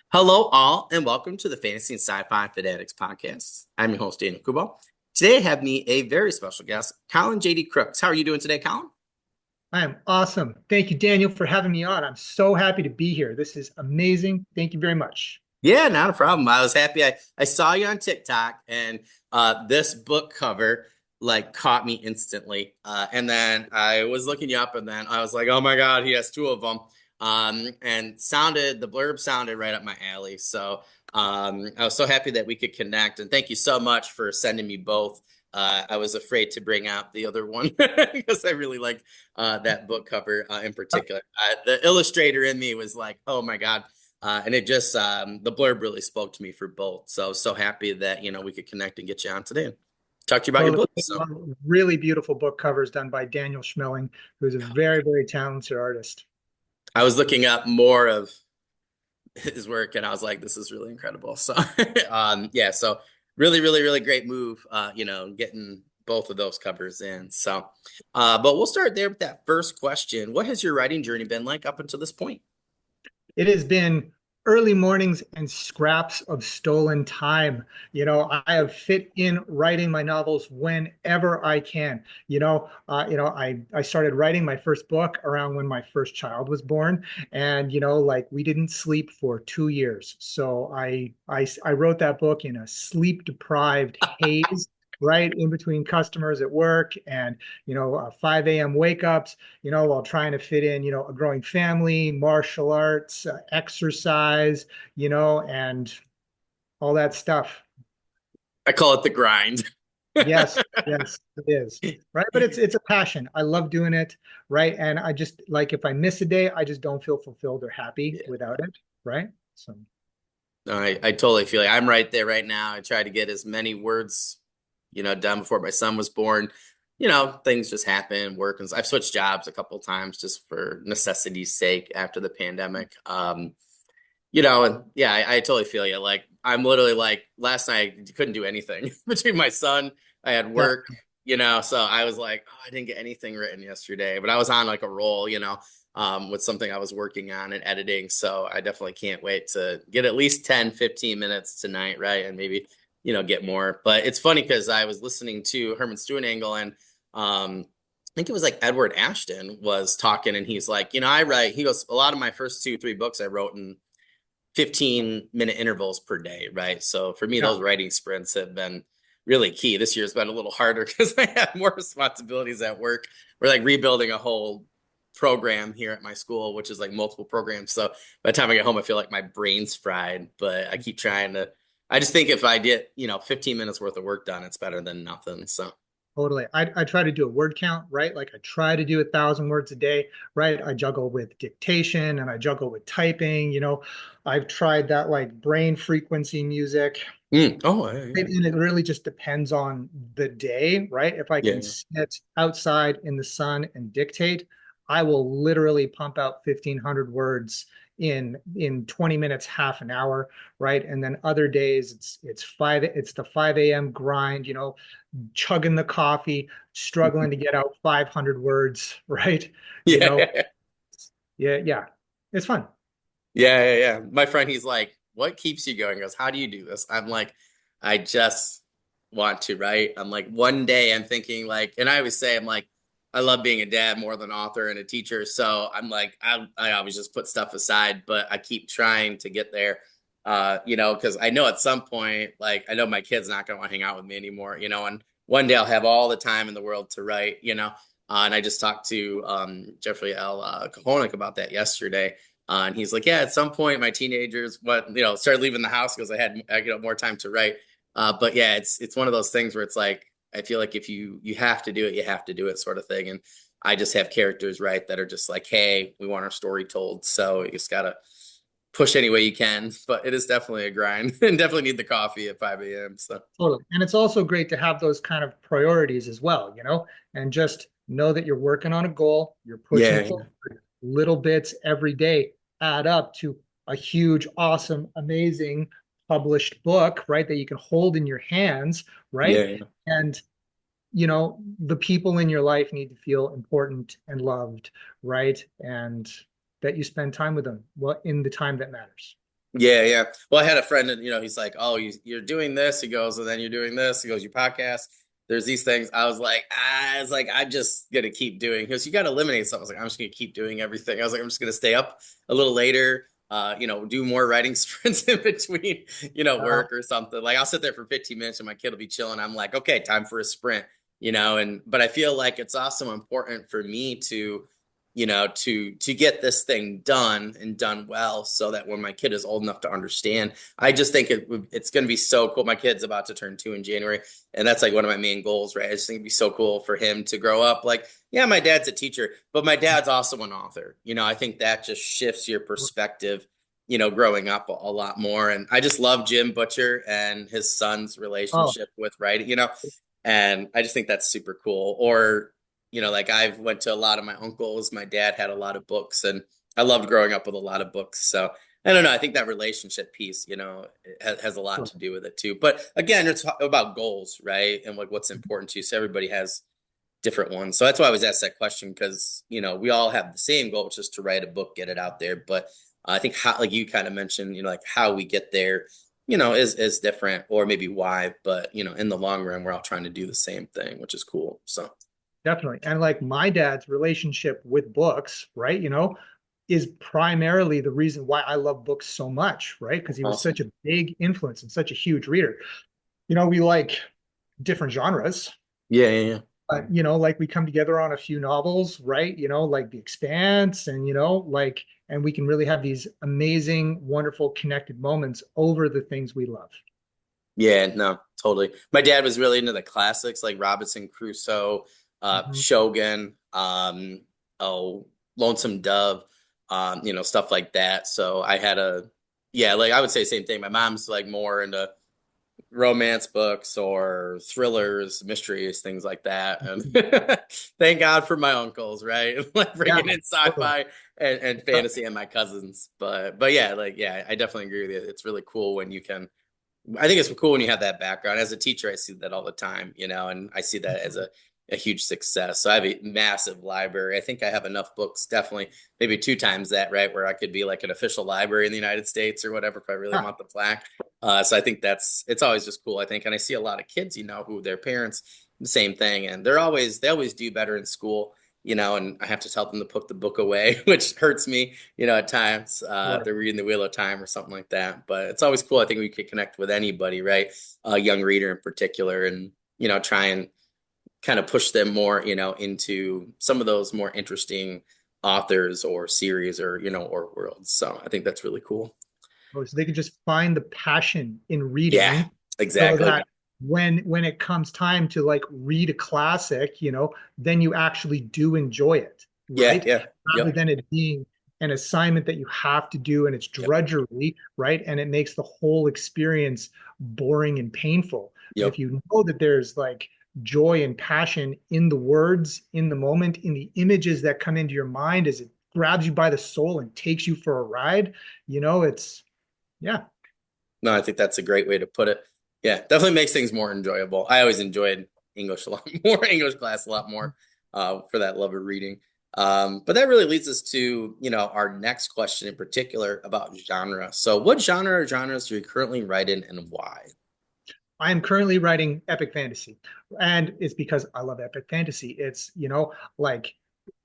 Hello, all, and welcome to the Fantasy and Sci-Fi Fanatics podcast. I'm your host, Daniel Coolbaugh. Today, I have me a very special guest, Colin JD Crooks. How are you doing today, Colin? I am awesome. Thank you, Daniel, for having me on. I'm so happy to be here. This is amazing. Thank you very much. Yeah, not a problem. I was happy. I saw you on TikTok, and this book cover like caught me instantly. And then I was looking you up, and then I was like, oh my God, he has two of them. And the blurb sounded right up my alley. So I was so happy that we could connect. And thank you so much for sending me both. I was afraid to bring out the other one because I really like that book cover in particular. The illustrator in me was like, oh my God. And it just the blurb really spoke to me for both. So happy that we could connect and get you on today and talk to you about your Totally. book. So Really beautiful book covers done by Daniel Schmelling, who's a very, very talented artist. I was looking up more of his work, and I was like, this is really incredible. So yeah, so really great move. Getting both of those covers in. So, but we'll start there with that first question. What has your writing journey been like up until this point? It has been early mornings and scraps of stolen time. I have fit in writing my novels whenever I can. I started writing my first book around when my first child was born, and like we didn't sleep for 2 years. So I wrote that book in a sleep deprived haze. Right in between customers at work and 5 a.m. wake ups, while trying to fit in, a growing family, martial arts, exercise, and all that stuff. I call it the grind. Yes, yes, it is. Right. But it's a passion. I love doing it. Right. And I just like if I miss a day, I just don't feel fulfilled or happy Yeah. without it. Right. So No, I totally feel like I'm right there right now. I try to get as many words, done before my son was born. Things just happen, work, and I've switched jobs a couple times just for necessity's sake after the pandemic. And yeah, I totally feel you. Like I'm literally like last night I couldn't do anything between my son. I had yeah, work, so I was like, oh, I didn't get anything written yesterday, but I was on like a roll, with something I was working on and editing. So I definitely can't wait to get at least 10, 15 minutes tonight, right? And maybe, get more. But it's funny because I was listening to Herman Stewart I think it was like Edward Ashton was talking and he's like, he goes, a lot of my first two, three books I wrote in 15-minute intervals per day, right? So for me, yeah. those writing sprints have been really key. This year's been a little harder because I have more responsibilities at work. We're like rebuilding a whole program here at my school, which is like multiple programs. So by the time I get home, I feel like my brain's fried, but I keep trying to. I just think if I get, 15 minutes worth of work done, it's better than nothing. So, Totally. I try to do a word count, right? Like I try to do 1,000 words a day, right? I juggle with dictation and I juggle with typing. I've tried that like brain frequency music. oh, yeah, And it really just depends on the day, right? If I can yeah. sit outside in the sun and dictate, I will literally pump out 1,500 words in 20 minutes, half an hour, right? And then other days it's the 5 a.m. grind, chugging the coffee, struggling to get out 500 words, right? You Yeah, know, yeah, yeah, yeah. It's fun. yeah. My friend, he's like, "What keeps you going?" He goes, "How do you do this?" I'm like, "I just want to write." I'm like, one day I'm thinking like, and I always say, I'm like, I love being a dad more than author and a teacher. So I'm like, I always just put stuff aside, but I keep trying to get there. Because I know at some point, like, I know my kid's not going to want to hang out with me anymore. And one day I'll have all the time in the world to write. And I just talked to Jeffrey L. Kahonik about that yesterday. And he's like, yeah, at some point, my teenagers, started leaving the house because I more time to write. But yeah, it's one of those things where it's like I feel like if you have to do it, you have to do it, sort of thing. And I just have characters, right, that are just like, hey, we want our story told, so you just gotta push any way you can. But it is definitely a grind, and definitely need the coffee at 5 a.m. So Totally. And it's also great to have those kind of priorities as well, and just know that you're working on a goal, you're pushing yeah, forward. Little bits every day add up to a huge, awesome, amazing published book, right? That you can hold in your hands, right? yeah. And, the people in your life need to feel important and loved, right? And that you spend time with them, well, in the time that matters. Yeah, yeah. Well, I had a friend, and he's like, "Oh, you're doing this." He goes, "And then you're doing this." He goes, "Your podcast. There's these things." I was like, I'm just gonna keep doing. He goes, "You got to eliminate something." I was like, "I'm just gonna keep doing everything." I was like, "I'm just gonna stay up a little later. Do more writing sprints in between, Uh, work or something. Like I'll sit there for 15 minutes, and my kid will be chilling. I'm like, okay, time for a sprint. And but I feel like it's also important for me to get this thing done and done well so that when my kid is old enough to understand. I just think it's going to be so cool. My kid's about to turn 2 in January, and that's like one of my main goals, right? I just think it'd be so cool for him to grow up like, yeah, my dad's a teacher, but my dad's also an author. I think that just shifts your perspective, growing up a lot more. And I just love Jim Butcher and his son's oh, relationship with writing, and I just think that's super cool. Or like I've went to a lot of my uncles. My dad had a lot of books, and I loved growing up with a lot of books. So I don't know. I think that relationship piece, has a lot to do with it too. But again, it's about goals, right? And like what's important to you. So everybody has different ones. So that's why I was asked that question, because we all have the same goal, which is to write a book, get it out there. But I think how, like you kind of mentioned, like how we get there, is different, or maybe why. But in the long run, we're all trying to do the same thing, which is cool. So. definitely. And like my dad's relationship with books, right, is primarily the reason why I love books so much, right? Because he was Awesome. such a big influence and such a huge reader. We like different genres, Yeah, yeah, yeah. but like we come together on a few novels, right? Like The Expanse, and like, and we can really have these amazing, wonderful connected moments over the things we love. Yeah, no, totally. My dad was really into the classics like Robinson Crusoe, Mhm. Shogun, oh, Lonesome Dove, stuff like that. So yeah, like I would say same thing. My mom's like more into romance books or thrillers, mysteries, things like that. And thank God for my uncles, right? Like Yeah, bringing in totally. sci-fi and fantasy and my cousins. But yeah, like yeah, I definitely agree with you. It's really cool when you can. I think it's cool when you have that background. As a teacher, I see that all the time, and I see that as a huge success. So I have a massive library. I think I have enough books, definitely maybe 2 times that, right? Where I could be like an official library in the United States or whatever if I really Yeah, want the plaque. So I think it's always just cool, I think. And I see a lot of kids, who their parents, the same thing. And they always do better in school, and I have to tell them to put the book away, which hurts me, at times. If right. they're reading the Wheel of Time or something like that. But it's always cool. I think we could connect with anybody, right? A young reader in particular, and try and kind of push them more, into some of those more interesting authors or series, or worlds. So I think that's really cool. So they can just find the passion in Yeah, reading, so exactly. that when it comes time to like read a classic, then you actually do enjoy it, Yeah, right? yeah. Rather Yep. than it being an assignment that you have to do and it's Yep. drudgery, right? And it makes the whole experience boring and painful. But if Yep. you know that there's like joy and passion in the words, in the moment, in the images that come into your mind as it grabs you by the soul and takes you for a ride, it's yeah. No, I think that's a great way to put it. Yeah, definitely makes things more enjoyable. I always enjoyed English a lot more, English class a lot more, for that love of reading. But that really leads us to, our next question in particular about genre. So what genre or genres do you currently write in, and why? I am currently writing epic fantasy, and it's because I love epic fantasy. It's, like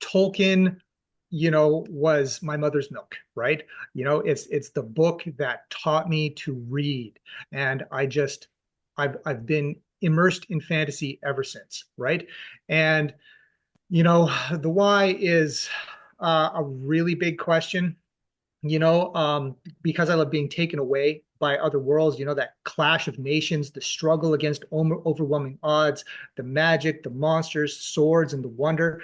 Tolkien, was my mother's milk, right? It's the book that taught me to read, and I've been immersed in fantasy ever since, right? And the why is a really big question, because I love being taken away by other worlds, that clash of nations, the struggle against overwhelming odds, the magic, the monsters, swords, and the wonder,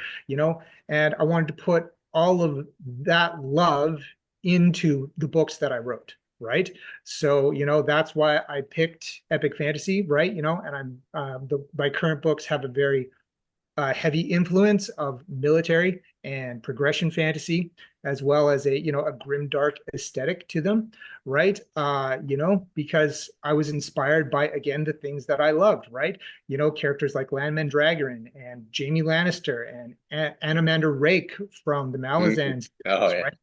and I wanted to put all of that love into the books that I wrote. Right. So, that's why I picked epic fantasy, right? And my current books have a very heavy influence of military and progression fantasy, as well as a grim dark aesthetic to them, right? Because I was inspired by, again, the things that I loved, right? Characters like Landman Dragarin and Jaime Lannister and Anamander Rake from the Mhm. Malazan Oh series, yeah. right?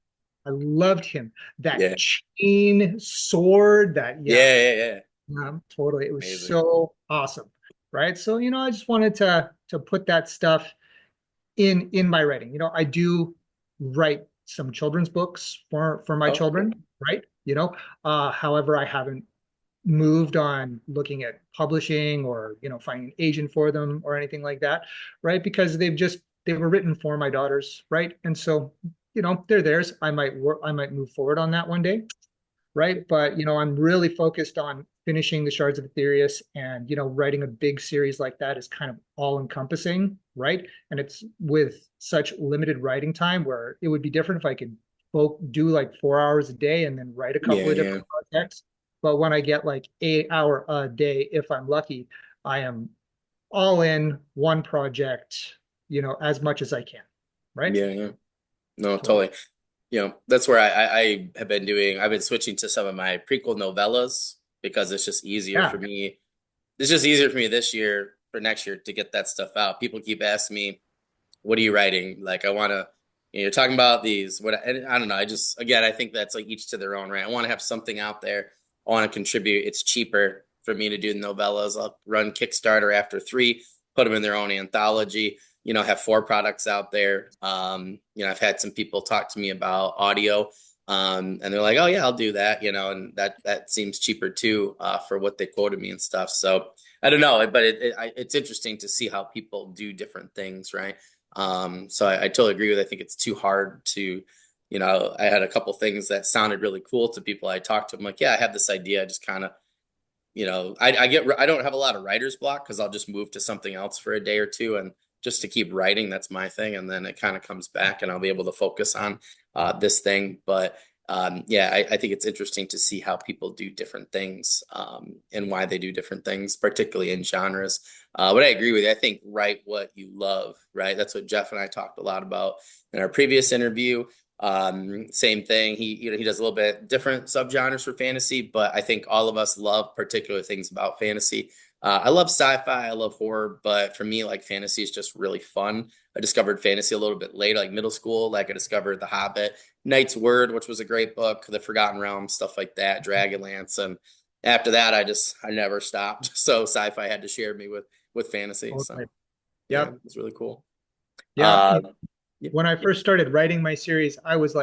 I loved him. That Yeah. chain sword, that yeah, Yeah, yeah, yeah. totally. It was Amazing. so awesome. Right. So, I just wanted to put that stuff in my writing. I do write some children's books for my Oh, cool. children, right? However, I haven't moved on looking at publishing or finding an agent for them or anything like that, right? Because they were written for my daughters, right? And so they're theirs. I might move forward on that one day, right? But I'm really focused on finishing the Shards of Etherious, and writing a big series like that is kind of all encompassing, right? And it's with such limited writing time where it would be different if I could do like 4 hours a day and then write a couple Yeah, of yeah. different projects. But when I get like 8 hour a day, if I'm lucky, I am all in one project, as much as I can, right? Yeah, yeah. No, Totally. totally. That's where I have been doing, I've been switching to some of my prequel novellas because it's just easier Yeah. for me. It's just easier for me this year for next year to get that stuff out. People keep asking me, what are you writing? Like, I want to, you're talking about these, what, and I don't know. I just, again, I think that's like each to their own, right? I want to have something out there. I want to contribute. It's cheaper for me to do novellas. I'll run Kickstarter after three, put them in their own anthology, have four products out there. I've had some people talk to me about audio. And they're like, oh yeah, I'll do that, and that seems cheaper too, for what they quoted me and stuff. So I don't know, but it's interesting to see how people do different things, right? So I totally agree with. I think it's too hard to, I had a couple things that sounded really cool to people I talked to. I'm like, yeah, I have this idea. I just kind of, I don't have a lot of writer's block because I'll just move to something else for a day or two and just to keep writing. That's my thing, and then it kind of comes back, and I'll be able to focus on this thing. But yeah, I think it's interesting to see how people do different things, and why they do different things, particularly in genres. But I agree with you. I think write what you love, right? That's what Jeff and I talked a lot about in our previous interview. Same thing. He does a little bit different subgenres for fantasy, but I think all of us love particular things about fantasy. I love sci-fi, I love horror, but for me, like fantasy is just really fun. I discovered fantasy a little bit later, like middle school. Like I discovered The Hobbit, Knight's Word, which was a great book, The Forgotten Realms, stuff like that, Dragonlance, and after that, I never stopped. So sci-fi had to share me with fantasy. Okay. So yeah, Yep. it's really cool. Yeah. Uh, yeah, When I first started writing my series, I was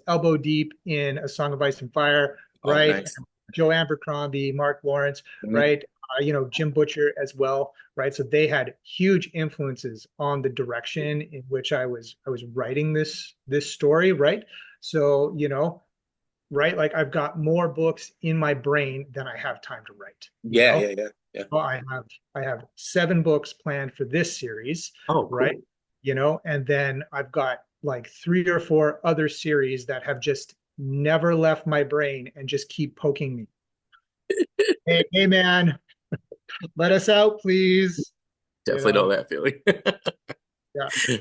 elbow deep in A Song of Ice and Fire, oh, right? nice. Joe Abercrombie, Mark Lawrence, Mhm. right? Jim Butcher as well, right? So they had huge influences on the direction in which I was writing this story, right? So, right, like I've got more books in my brain than I have time to write, Yeah, yeah, yeah, yeah. Well, I have 7 books planned for this series, Oh, right? cool. And then I've got like 3 or 4 other series that have just never left my brain and just keep poking me. Hey man, let us out, please. You Definitely know know, that feeling. yeah.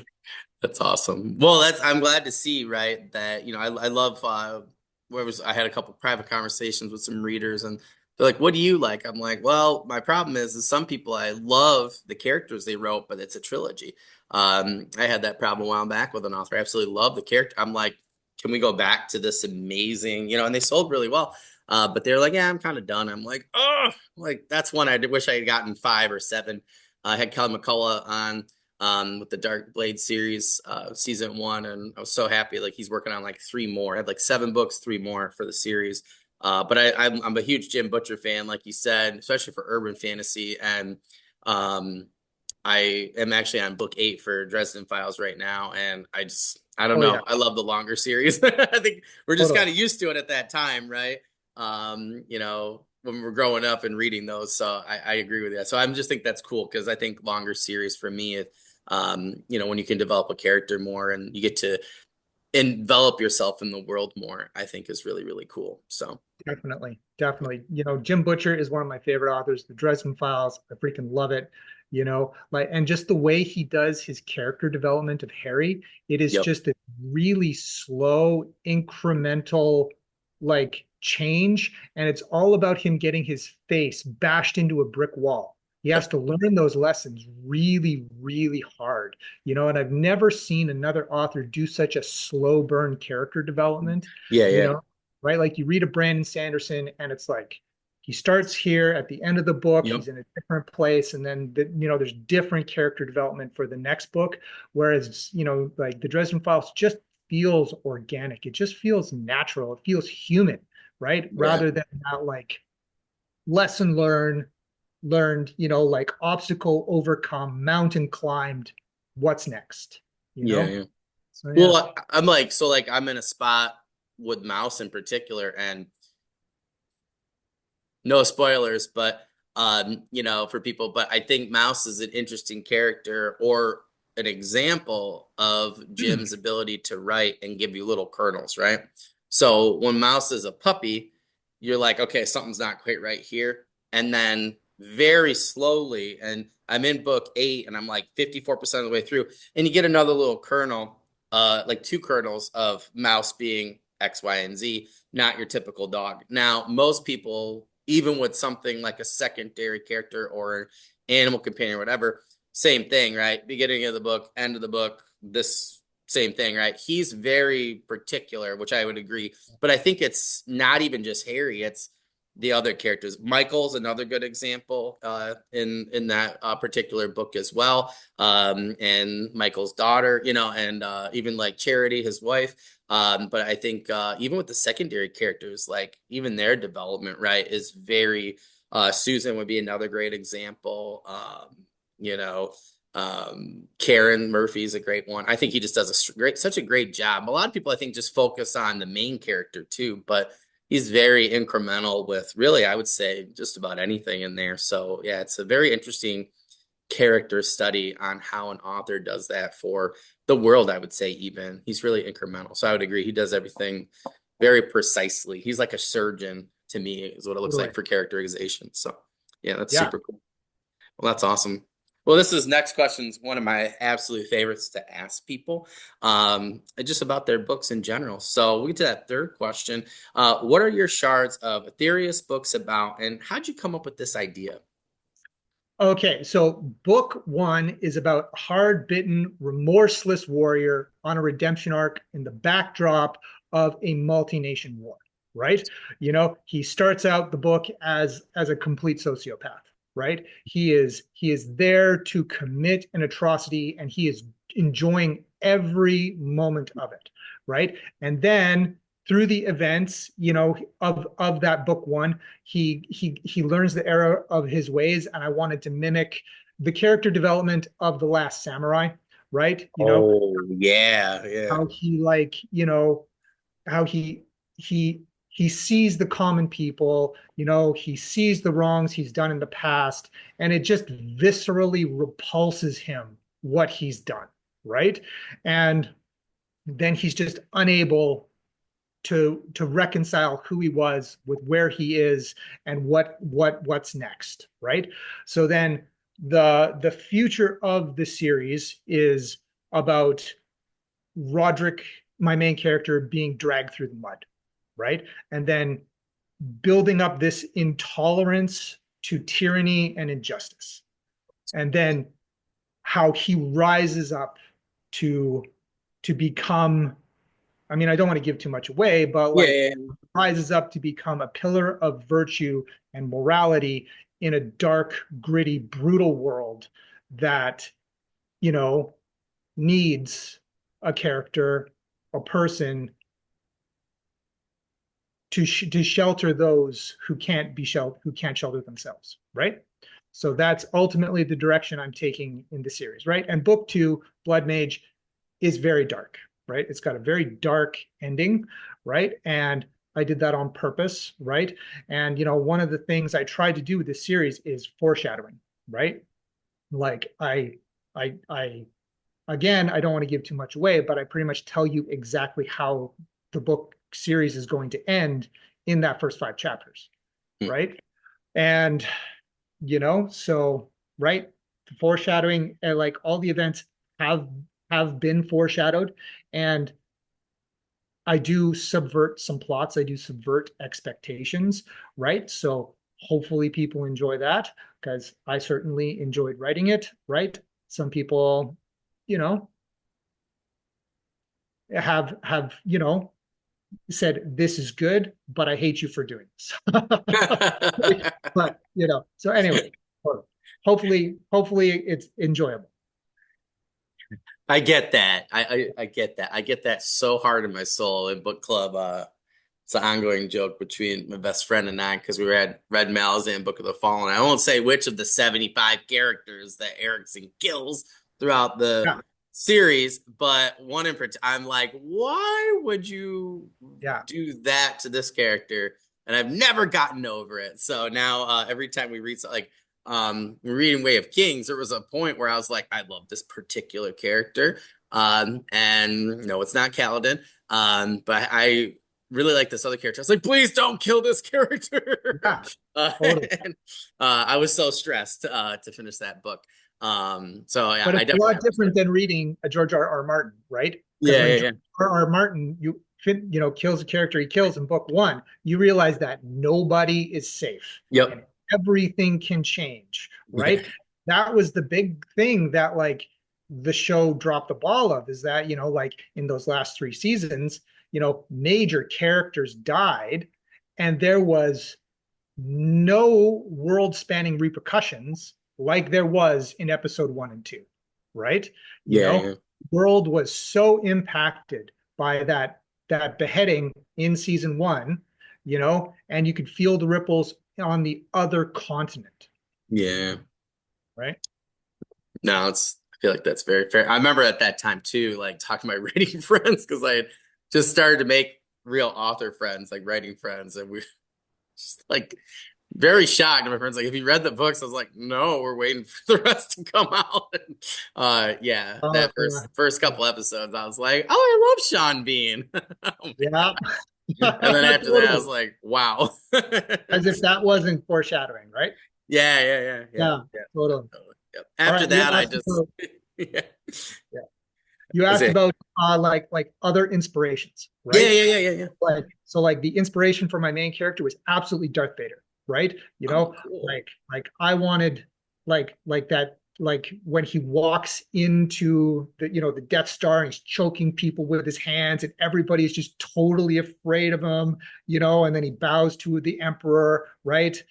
That's awesome. Well, I'm glad to see, right, that I love I had a couple private conversations with some readers, and they're like, "What do you like?" I'm like, "Well, my problem is some people I love the characters they wrote, but it's a trilogy." I had that problem a while back with an author. I absolutely love the character. I'm like, "Can we go back to this amazing?" And they sold really well. But they're like, "Yeah, I'm kind of done." I'm like, "Oh, like that's one I wish I had gotten 5 or 7." I had Kelly McCullough on, with the Dark Blade series, season one, and I was so happy. Like he's working on like 3 more. I had like 7 books, 3 more for the series. But I'm a huge Jim Butcher fan, like you said, especially for urban fantasy. And um, I am actually on book 8 for Dresden Files right now, and I don't Oh yeah, know. I love the longer series. I think we're just totally. kind of used to it at that time, right? When we were growing up and reading those. So I agree with that. So I just think that's cool because I think longer series for me, when you can develop a character more and you get to envelop yourself in the world more, I think is really, really cool. So Definitely, definitely. Jim Butcher is one of my favorite authors. The Dresden Files, I freaking love it. Like, and just the way he does his character development of Harry, it is yep. just a really slow, incremental, like change, and it's all about him getting his face bashed into a brick wall. he has to learn those lessons really, really hard, and I've never seen another author do such a slow burn character development, Yeah, you yeah. know, right? Like you read a Brandon Sanderson and it's like he starts here at the end of the book, Yep. he's in a different place, and then there's different character development for the next book. Whereas, like the Dresden Files just feels organic. It just feels natural. It feels human, right? Yeah. Rather than that like lesson learned, like obstacle overcome, mountain climbed, what's next, you Yeah, know? yeah. So yeah. Well, I'm like, so like I'm in a spot with Mouse in particular, and no spoilers, but for people, but I think Mouse is an interesting character or an example of Hmm. Jim's ability to write and give you little kernels, right? So when Mouse is a puppy, you're like, okay, something's not quite right here. And then very slowly, and I'm in book 8 and I'm like 54% of the way through, and you get another little kernel, like two kernels of Mouse being X, Y, and Z, not your typical dog. Now, most people, even with something like a secondary character or an animal companion or whatever, same thing, right? Beginning of the book, end of the book, this same thing, right? He's very particular, which I would agree. But I think it's not even just Harry, it's the other characters. Michael's another good example in that particular book as well, and Michael's daughter, and even like Charity, his wife. But I think even with the secondary characters, like even their development, right, is very. Susan would be another great example. You know, Karen Murphy's a great one. I think he just does such a great job. A lot of people, I think, just focus on the main character too, but he's very incremental with really, I would say, just about anything in there. So yeah, it's a very interesting character study on how an author does that for the world, I would say. Even he's really incremental. So I would agree, he does everything very precisely. He's like a surgeon to me, is what it looks Totally. like for characterization. So yeah, that's Yeah. super cool. Well, that's awesome. Well, this is next question's one of my absolute favorites to ask people, just about their books in general. So we get to that third question. What are your Shards of Etherious books about, and how'd you come up with this idea? Okay, so book one is about a hard-bitten, remorseless warrior on a redemption arc in the backdrop of a multi-nation war, right? He starts out the book as a complete sociopath, right? He is there to commit an atrocity and he is enjoying every moment of it, right? And then through the events, of that book one, he learns the error of his ways, and I wanted to mimic the character development of the Last Samurai, right? Oh, yeah, yeah. How he like, how he sees the common people, he sees the wrongs he's done in the past, and it just viscerally repulses him what he's done, right? And then he's just unable to reconcile who he was with where he is and what's next, right? So then the future of the series is about Roderick, my main character, being dragged through the mud, right? And then building up this intolerance to tyranny and injustice. And then how he rises up to become, I mean, I don't want to give too much away, but Yeah, like yeah, yeah. rises up to become a pillar of virtue and morality in a dark, gritty, brutal world that, you know, needs a character, a person to shelter those who can't shelter themselves, right? So that's ultimately the direction I'm taking in the series, right? And book two, Blood Mage, is very dark, right? It's got a very dark ending, right? And I did that on purpose, right? And one of the things I tried to do with this series is foreshadowing, right? Like I again, I don't want to give too much away, but I pretty much tell you exactly how the book series is going to end in that first 5 chapters, Hmm. right? And so right, the foreshadowing, like all the events have have been foreshadowed, and I do subvert some plots. I do subvert expectations, right? So Hopefully people enjoy that because I certainly enjoyed writing it, right? Some people, you know, have, said this is good, but I hate you for doing this. But, so anyway, hopefully it's enjoyable. I get that. I get that. I get that so hard in my soul in book club. It's an ongoing joke between my best friend and I because we read Malazan Book of the Fallen. I won't say which of the 75 characters that Erickson kills throughout the Yeah, series, but one in particular, I'm like, why would you yeah, do that to this character? And I've never gotten over it. So now every time we read like we're reading Way of Kings, there was a point where I was like, I love this particular character. And no, it's not Kaladin. But I really like this other character. I was like, please don't kill this character. yeah, uh, totally. and, I was so stressed to finish that book. So yeah, But I it's a definitely lot understand. different than reading a George R. R. Martin, right? Because Yeah, when yeah, George yeah. R. R. Martin, kills a character he kills in book one, you realize that nobody is safe and Yep. everything can change, Yeah. right? That was the big thing that like the show dropped the ball of is that, like in those last three seasons, major characters died and there was no world spanning repercussions like there was in episode one and two, right? You Yeah, know, yeah. world was so impacted by that beheading in season one, and you could feel the ripples on the other continent, Yeah. right? No, I feel like that's very fair. I remember at that time too, like talking to my writing friends because I had just started to make real author friends, like writing friends, and we just like very shocked. And my friends like, "Have you read the books?" I was like, "No, we're waiting for the rest to come out." And, yeah, that Yeah, first yeah, couple episodes, I was like, "Oh, I love Sean Bean." Oh my yeah. God. And then after that, I was Totally. like, "Wow." As if that wasn't foreshadowing, right? Yeah, yeah, yeah, yeah, Yeah, yeah. totally. Totally. Yep. All After right, you that, I asked just about yeah. yeah. You That's asked it. about like other inspirations, Yeah, right? yeah, yeah, yeah, yeah. Like the inspiration for my main character was absolutely Darth Vader, right? Oh, cool. Like I wanted like that like when he walks into the Death Star and he's choking people with his hands and everybody is just totally afraid of him, and then he bows to the Emperor, right?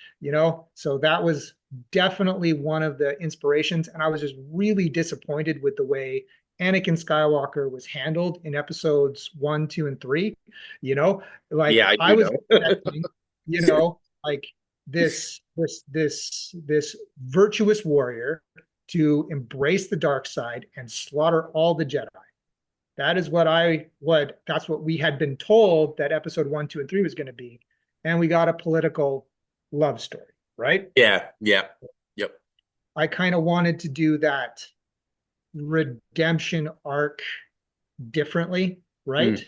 So that was definitely one of the inspirations, and I was just really disappointed with the way Anakin Skywalker was handled in episodes one, two, and three. You know, Yeah, like I I do was know. expecting, like this virtuous warrior to embrace the dark side and slaughter all the Jedi. That is that's what we had been told that episode one, two, and three was going to be. And we got a political love story, right? Yeah, yeah, yep. I kind of wanted to do that redemption arc differently, right? Mm,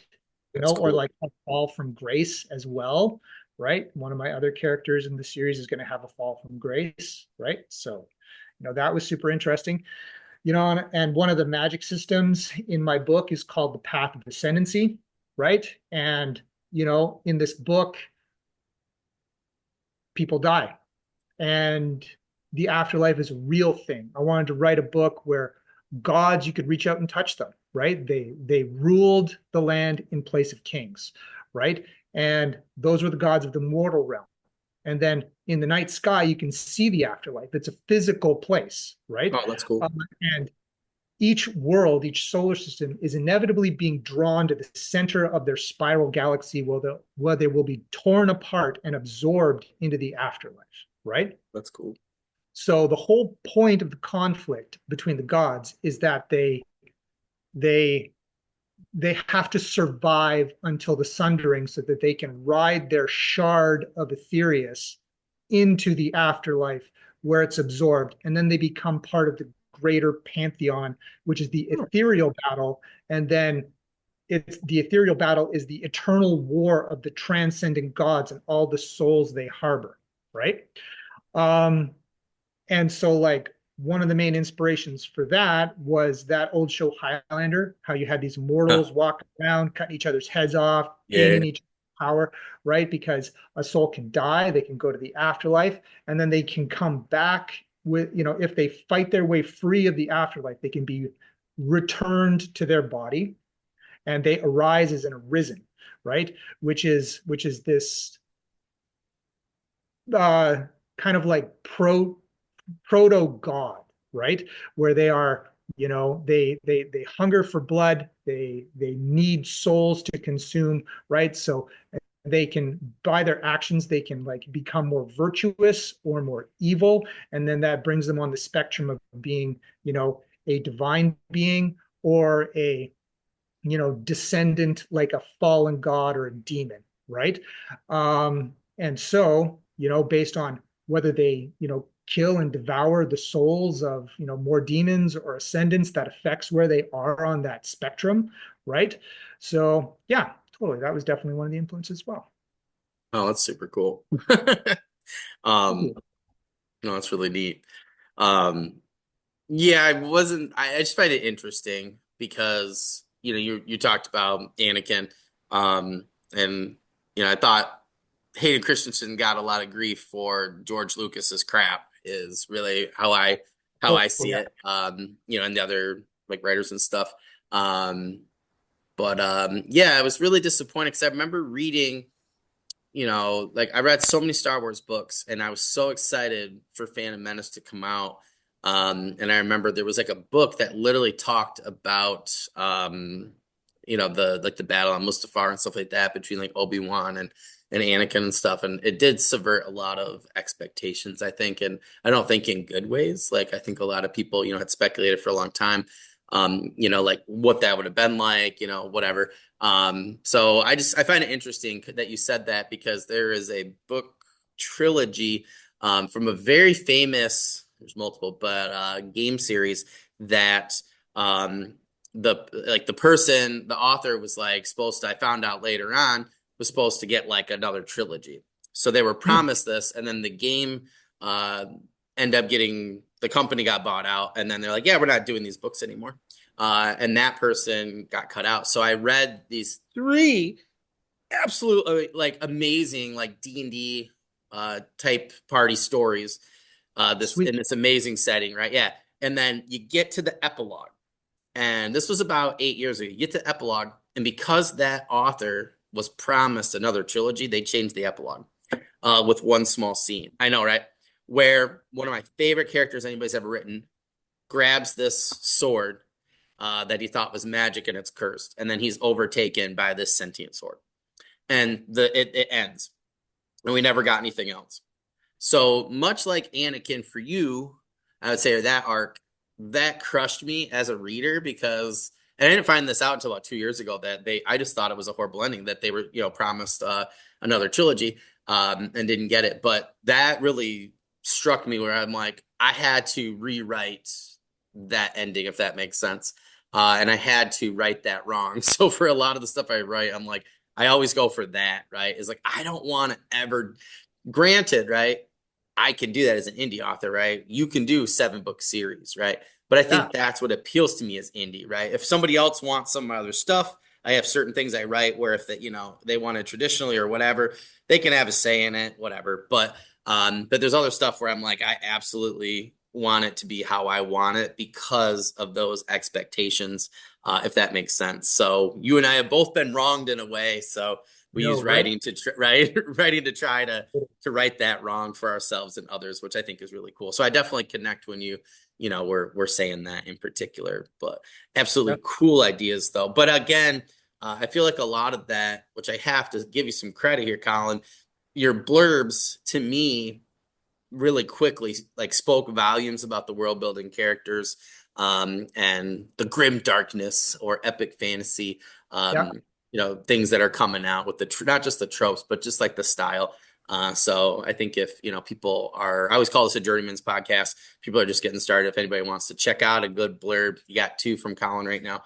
that's Or cool. like a fall from grace as well, right? One of my other characters in the series is going to have a fall from grace, right? So, that was super interesting. And one of the magic systems in my book is called the Path of Ascendancy, right? And, in this book, people die and the afterlife is a real thing. I wanted to write a book where gods you could reach out and touch them, right? They ruled the land in place of kings, right? And those were the gods of the mortal realm. And then in the night sky, you can see the afterlife. It's a physical place, right? Oh, that's cool. And each world, each solar system is inevitably being drawn to the center of their spiral galaxy where they will be torn apart and absorbed into the afterlife, right? That's cool. So the whole point of the conflict between the gods is that they they have to survive until the sundering so that they can ride their shard of Etherious into the afterlife where it's absorbed, and then they become part of the greater pantheon, which is the Hmm. ethereal battle, and then it's the ethereal battle is the eternal war of the transcendent gods and all the souls they harbor, right? Um, and so, like, one of the main inspirations for that was that old show Highlander, how you had these Huh. mortals walking around, cutting each other's heads off, Yeah. hanging each power, right? Because a soul can die, they can go to the afterlife, and then they can come back with, if they fight their way free of the afterlife, they can be returned to their body, and they arise as an arisen, right? Which is this uh, kind of like proto god, right? Where they are, they hunger for blood, they need souls to consume, right? So they can, by their actions, they can like become more virtuous or more evil, and then that brings them on the spectrum of being, a divine being, or a, descendant, like a fallen god or a demon, right? And so, based on whether they, kill and devour the souls of, more demons or ascendants, that affects where they are on that spectrum, right? So, yeah, totally. That was definitely one of the influences as well. Oh, that's super cool. Cool. No, that's really neat. Um, yeah, I just find it interesting because, you talked about Anakin, um, and, I thought Hayden Christensen got a lot of grief for George Lucas's crap is really how Oh, I oh, see yeah. it, and the other like writers and stuff. Um, but yeah, I was really disappointed because I remember reading, like I read so many Star Wars books and I was so excited for Phantom Menace to come out. And I remember there was like a book that literally talked about, the battle on Mustafar and stuff like that between like Obi-Wan and Anakin and stuff. And it did subvert a lot of expectations, I think. And I don't think in good ways. Like I think a lot of people, had speculated for a long time, like what that would have been like, whatever. So I find it interesting that you said that because there is a book trilogy from a very famous, there's multiple, but game series that um, the author was like supposed to, I found out later on, was supposed to get like another trilogy. So they were Hmm. promised this, and then the game uh, ended up getting, the company got bought out, and then they're like, yeah, we're not doing these books anymore. And that person got cut out. So I read these three absolutely like amazing like D&D type party stories this in Sweet. this amazing setting, right? Yeah. And then you get to the epilogue. And this was about 8 years ago. You get to epilogue, and because that author was promised another trilogy, they changed the epilogue with one small scene. I know, right? Where one of my favorite characters anybody's ever written grabs this sword that he thought was magic and it's cursed, and then he's overtaken by this sentient sword, and it ends, and we never got anything else. So much like Anakin for you, I would say, or that arc, that crushed me as a reader because and I didn't find this out until about 2 years ago that I just thought it was a horrible ending that they were promised another trilogy and didn't get it, but that really struck me where I'm like I had to rewrite that ending if that makes sense, and I had to write that wrong. So for a lot of the stuff I write, I'm like I always go for that, right? Is like I don't want to ever, granted, right? I can do that as an indie author, right? You can do 7 book series, right? But I Yeah. think that's what appeals to me as indie, right? If somebody else wants some other stuff, I have certain things I write where if that, they want it traditionally or whatever, they can have a say in it, whatever. But there's other stuff where I'm like, I absolutely want it to be how I want it because of those expectations, if that makes sense. So you and I have both been wronged in a way. So we No, use right? writing to writing to try to right that wrong for ourselves and others, which I think is really cool. So I definitely connect when we're saying that in particular. But Yeah. absolutely cool ideas though. But again, I feel like a lot of that, which I have to give you some credit here, Colin, your blurbs to me really quickly like spoke volumes about the world building characters, and the grim darkness or epic fantasy, Yeah. things that are coming out with not just the tropes but just like the style. So I think if people are, I always call this a journeyman's podcast. People are just getting started. If anybody wants to check out a good blurb, you got 2 from Colin right now.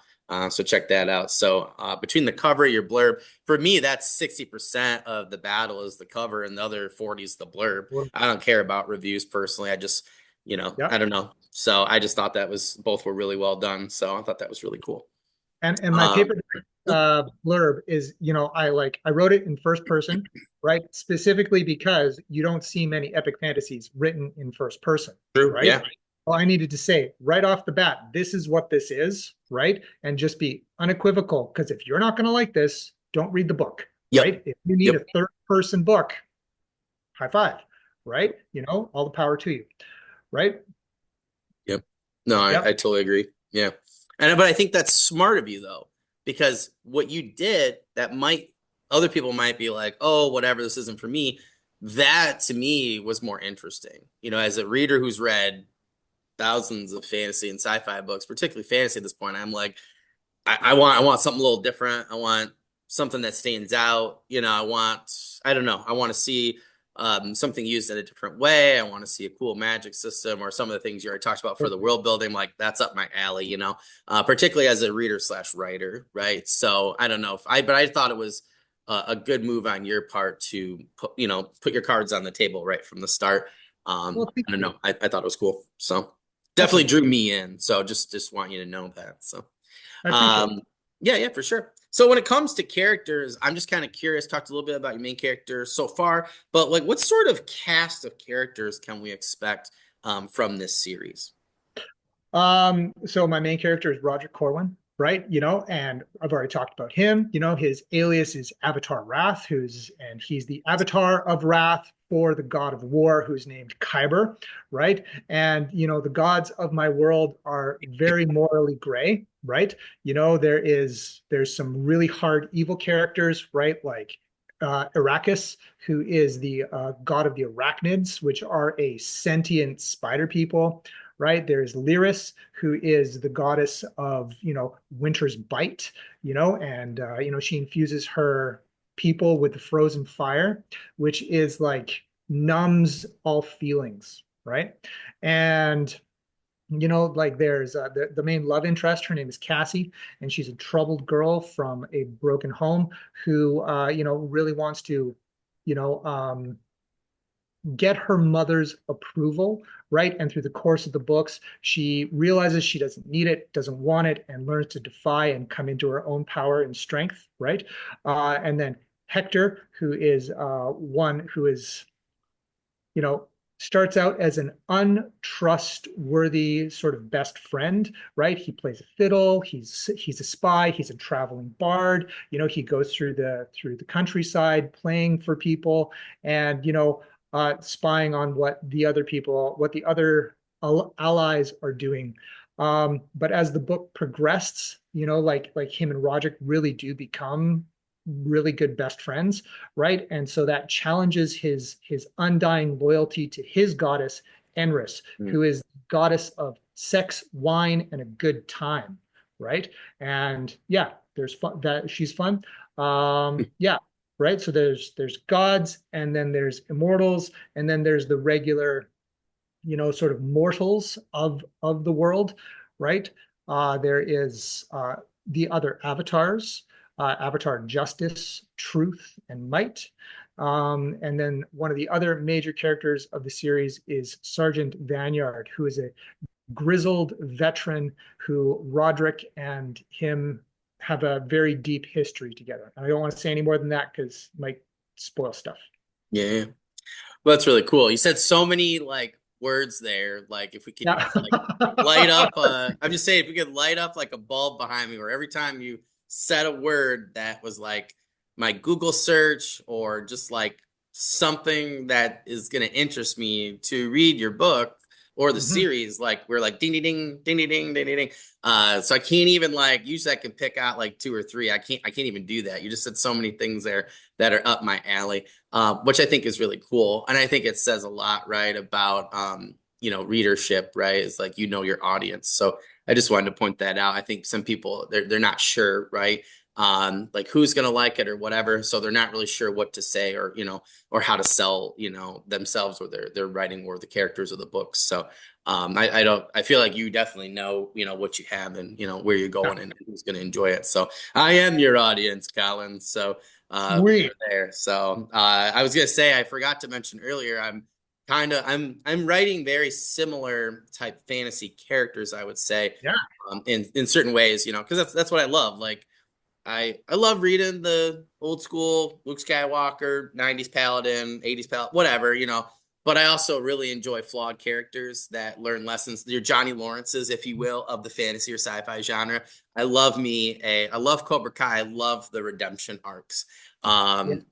So check that out. So between the cover, your blurb, for me, that's 60% of the battle is the cover, and the other 40 is the blurb. Well, I don't care about reviews personally. I just, yeah. I don't know. So I just thought that was both were really well done. So I thought that was really cool. And my Um, paper blurb is, I wrote it in first person, right? Specifically because you don't see many epic fantasies written in first person, True. right? Yeah. Well, I needed to say right off the bat, this is what this is, right? And just be unequivocal, because if you're not going to like this, don't read the book, Yep. right? If you need a Yep. third person book, high five, right? All the power to you, right? Yep. No, I Yep. totally agree. Yeah. But I think that's smart of you though, because what you did that might other people might be like, oh, whatever, this isn't for me. That to me was more interesting. As a reader who's read thousands of fantasy and sci-fi books, particularly fantasy at this point, I'm like, I want something a little different. I want something that stands out. I don't know. I want to see something used in a different way. I want to see a cool magic system or some of the things you already talked about for the world building. Like that's up my alley, particularly as a reader slash writer, right? So I don't know but I thought it was a good move on your part to put your cards on the table right from the start. Well, thank I don't you. know. I thought it was cool. So definitely Definitely. drew me in. So just want you to know that. So. I appreciate it. Um, yeah, yeah, for sure. So when it comes to characters, I'm just kind of curious. Talked a little bit about your main character so far, but like, what sort of cast of characters can we expect from this series? So my main character is Roger Corwin, right? And I've already talked about him. His alias is Avatar Wrath, and he's the avatar of Wrath for the god of war, who's named Kyber, right? And the gods of my world are very morally gray, right? There's some really hard evil characters, right? Like Arrakis, who is the god of the arachnids, which are a sentient spider people, right? There's Lyris, who is the goddess of, winter's bite, and, she infuses her people with the frozen fire, which is like numbs all feelings, right? And like there's the main love interest. Her name is Cassie, and she's a troubled girl from a broken home who, really wants to, you know, um, get her mother's approval, right? And through the course of the books, she realizes she doesn't need it, doesn't want it, and learns to defy and come into her own power and strength, right? And then Hector, who is one who is, you know, starts out as an untrustworthy sort of best friend, right? He plays a fiddle, he's a spy, he's a traveling bard, he goes through the countryside playing for people and spying on what the other allies are doing. But as the book progressed, like him and Roderick really do become really good best friends, right? And so that challenges his undying loyalty to his goddess Enris, Mm. who is goddess of sex, wine, and a good time, right? And yeah, there's fun that she's fun. Yeah, right. So there's gods, and then there's immortals, and then there's the regular, sort of mortals of the world, right? There is the other avatars, Avatar Justice, Truth, and Might. And then one of the other major characters of the series is Sergeant Vanyard, who is a grizzled veteran who Roderick and him have a very deep history together. And I don't want to say any more than that because it might spoil stuff. Yeah, yeah. Well, that's really cool. You said so many like words there. Like if we could Yeah. like light up I'm just saying if we could light up like a bulb behind me where every time you said a word that was like my Google search or just like something that is going to interest me to read your book or the Mhm. series, like we're like ding ding ding ding ding ding ding ding ding. So I can't even like usually I can pick out like two or three. I can't even do that. You just said so many things there that are up my alley, which I think is really cool. And I think it says a lot, right, about readership, right? It's like your audience. So I just wanted to point that out. I think some people they're not sure, right? Like who's gonna like it or whatever. So they're not really sure what to say or or how to sell, themselves or their writing or the characters of the books. So I don't I feel like you definitely know, what you have and where you're Yeah. going and who's gonna enjoy it. So I am your audience, Colin. So Sweet. there. So I was gonna say I forgot to mention earlier. kind of I'm writing very similar type fantasy characters, I would say, Yeah, in certain ways, because that's what I love. Like I love reading the old school Luke Skywalker, 90s Paladin, 80s Paladin, whatever, But I also really enjoy flawed characters that learn lessons. Your Johnny Lawrences, if you will, of the fantasy or sci-fi genre. I love Cobra Kai. I love the redemption arcs. yeah, Um,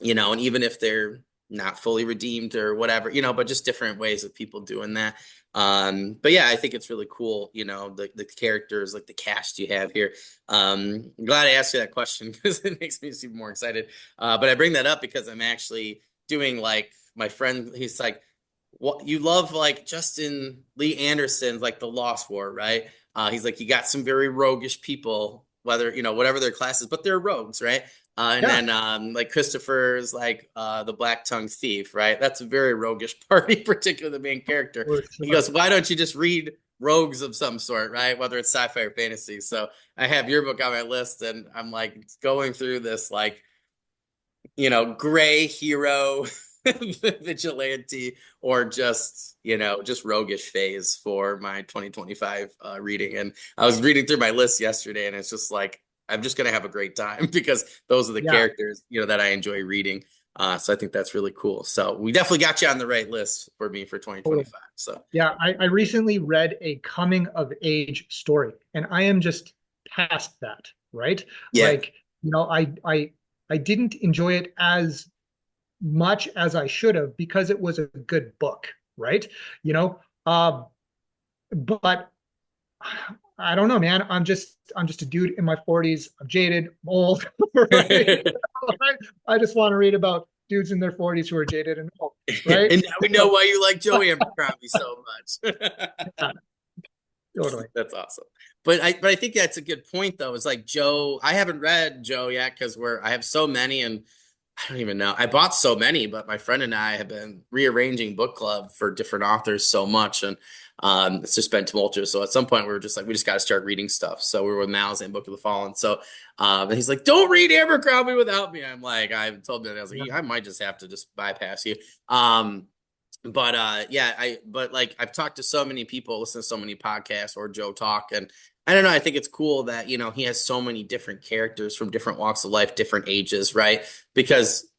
and even if they're not fully redeemed or whatever, but just different ways of people doing that. But yeah, I think it's really cool, the characters, like the cast you have here. I'm glad I asked you that question because it makes me super more excited. But I bring that up because I'm actually doing like my friend, he's like, what you love like Justin Lee Anderson's like The Lost War, right? He's like, you got some very roguish people, whether, whatever their class is, but they're rogues, right? And yeah. then like Christopher's like the Black Tongue Thief, right? That's a very roguish party, particularly the main character. For He sure. goes, why don't you just read rogues of some sort, right? Whether it's sci-fi or fantasy. So I have your book on my list, and I'm like going through this like gray hero vigilante or just roguish phase for my 2025 reading. And I was reading through my list yesterday, and it's just like I'm just gonna have a great time because those are the Yeah, characters that I enjoy reading. So I think that's really cool. So we definitely got you on the right list for me for totally. 2025. So Yeah, I recently read a coming of age story, and I am just past that, right? yeah. Like, I didn't enjoy it as much as I should have because it was a good book, right? You know, uh, but I don't know, man. I'm just a dude in my 40s. I'm jaded, I'm old, right? I just want to read about dudes in their 40s who are jaded and old, right? And now we know So, why you like Joey Abercrombie so much. yeah, totally. That's awesome. But I think that's a good point though. It's like Joe, I haven't read Joe yet because I have so many and I don't even know. I bought so many, but my friend and I have been rearranging book club for different authors so much and it's just been tumultuous. So at some point we were just like we just got to start reading stuff. So we were with Mal's and Book of the Fallen. So and he's like, "Don't read Abercrombie without me." I'm like, I told him that I was like, Yeah. I might just have to just bypass you. But yeah, but like I've talked to so many people, listen to so many podcasts or Joe talk, and I don't know, I think it's cool that he has so many different characters from different walks of life, different ages, right? Because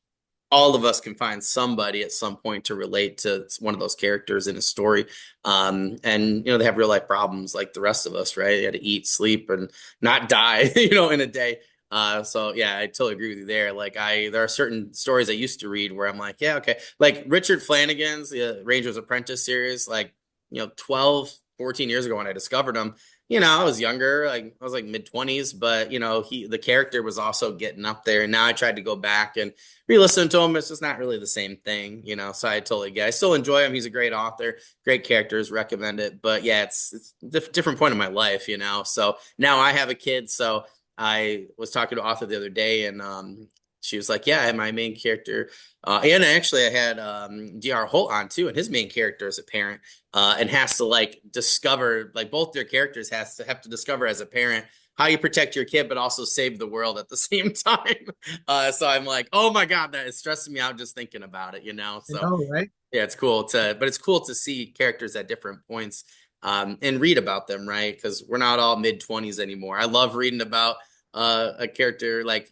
all of us can find somebody at some point to relate to one of those characters in a story. And they have real life problems like the rest of us, right? They had to eat, sleep, and not die, in a day. So yeah, I totally agree with you there. Like there are certain stories I used to read where I'm like, yeah, okay. Like Richard Flanagan's the Ranger's Apprentice series, like, 12, 14 years ago when I discovered him, I was younger, like I was like mid 20s, but the character was also getting up there. And now I tried to go back and re-listen to him. It's just not really the same thing. So I totally get. I still enjoy him. He's a great author, great characters. Recommend it. But yeah, it's a different point in my life. So now I have a kid. So I was talking to an author the other day, and she was like, "Yeah, I had my main character, and actually I had Dr. Holt on too, and his main character is a parent, and has to like discover like both their characters have to discover as a parent." How you protect your kid, but also save the world at the same time. So I'm like, oh my God, that is stressing me out just thinking about it. I So know, right? yeah, it's cool to see characters at different points, and read about them, right? Because we're not all mid 20s anymore. I love reading about a character like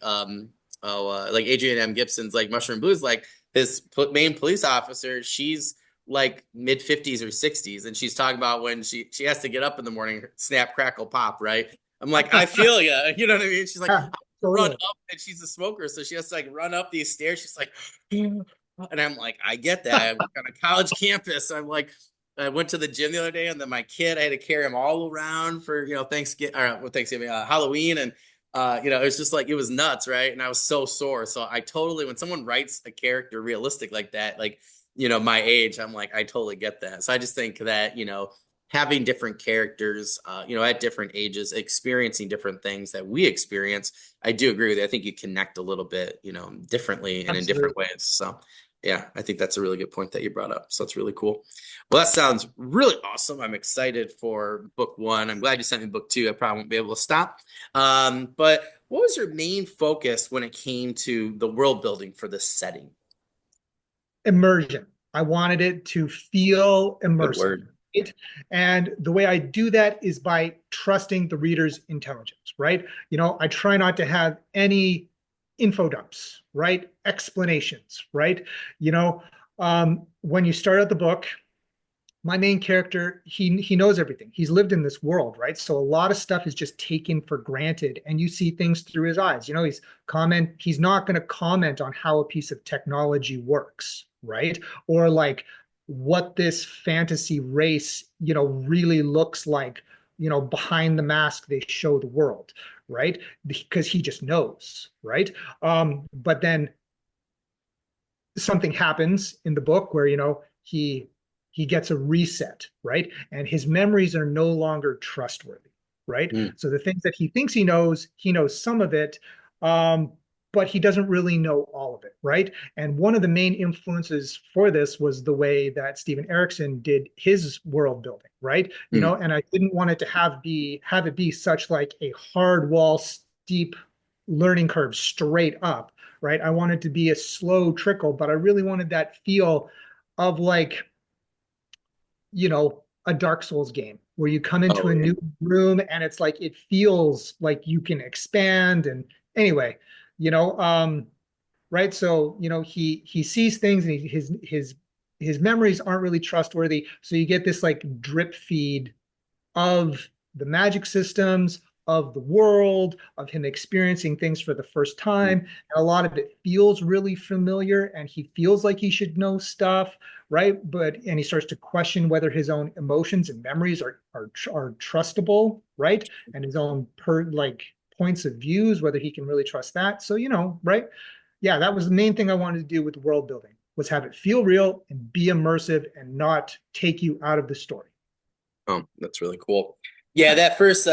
Adrian M. Gibson's like Mushroom Blues, like his main police officer. She's like mid 50s or 60s, and she's talking about when she has to get up in the morning, snap, crackle, pop, right? I'm like, I feel you. You know what I mean? She's like, Yeah, run totally. up, and she's a smoker, so she has to like run up these stairs. She's like, and I'm like, I get that. I work on a college campus. I'm like, I went to the gym the other day, and then my kid, I had to carry him all around for Thanksgiving, Halloween, and it was just like it was nuts, right? And I was so sore. So I totally, when someone writes a character realistic like that, like my age, I'm like, I totally get that. So I just think that having different characters, at different ages, experiencing different things that we experience, I do agree with you. I think you connect a little bit, differently and in different Absolutely. ways. So yeah, I think that's a really good point that you brought up. So it's really cool. Well, that sounds really awesome. I'm excited for book one. I'm glad you sent me book two. I probably won't be able to stop. But what was your main focus when it came to the world building for this setting? Immersion. I wanted it to feel Good immersive. word. Right? And the way I do that is by trusting the reader's intelligence, right? I try not to have any info dumps, right? Explanations, right? When you start out the book, my main character, he knows everything. He's lived in this world, right? So a lot of stuff is just taken for granted, and you see things through his eyes. He's not going to comment on how a piece of technology works, right? Or like what this fantasy race, really looks like, behind the mask they show the world, right? Because he just knows, right? But then something happens in the book where he gets a reset, right? And his memories are no longer trustworthy, right? Mm. So the things that he knows some of it, um, but he doesn't really know all of it, right? And one of the main influences for this was the way that Steven Erikson did his world building, right? Mm. And I didn't want it to have it be such like a hard wall, steep learning curve straight up, right? I wanted to be a slow trickle, but I really wanted that feel of like, a Dark Souls game where you come into Oh a yeah. new room and it's like it feels like you can expand. And anyway, you know, right? So, he sees things and his memories aren't really trustworthy. So you get this like drip feed of the magic systems, of the world, of him experiencing things for the first Mm. time. And a lot of it feels really familiar and he feels like he should know stuff, right? And he starts to question whether his own emotions and memories are trustable, right? And his own points of views, whether he can really trust that. So, right? Yeah, that was the main thing I wanted to do with world building was have it feel real and be immersive and not take you out of the story. Oh, that's really cool. Yeah, that first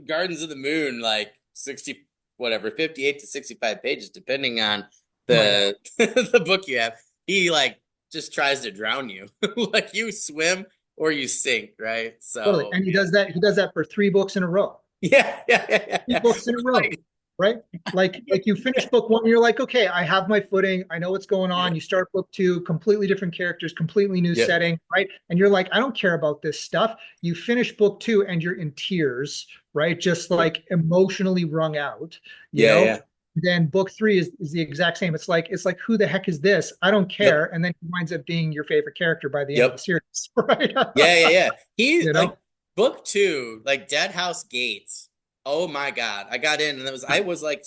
Gardens of the Moon, like 60, whatever, 58 to 65 pages, depending on Oh yeah. the the book you have. He like just tries to drown you. Like you swim or you sink, right? Totally. So And he does that for 3 books in a row. yeah, yeah, yeah, yeah, Three yeah. books in a row, Like, right? Like you finish book one, you're like, okay, I have my footing. I know what's going yeah, on. You start book two, completely different characters, completely new yeah, setting, right? And you're like, I don't care about this stuff. You finish book two and you're in tears, right? Just yeah, like emotionally wrung out, you yeah, know? yeah. Then book three is the exact same. It's like, who the heck is this? I don't care. Yep, And then he winds up being your favorite character by the end of the yep. series, right? Yeah, yeah, yeah. He You know? like book two, like Dead House Gates. Oh my God. I got in and I was like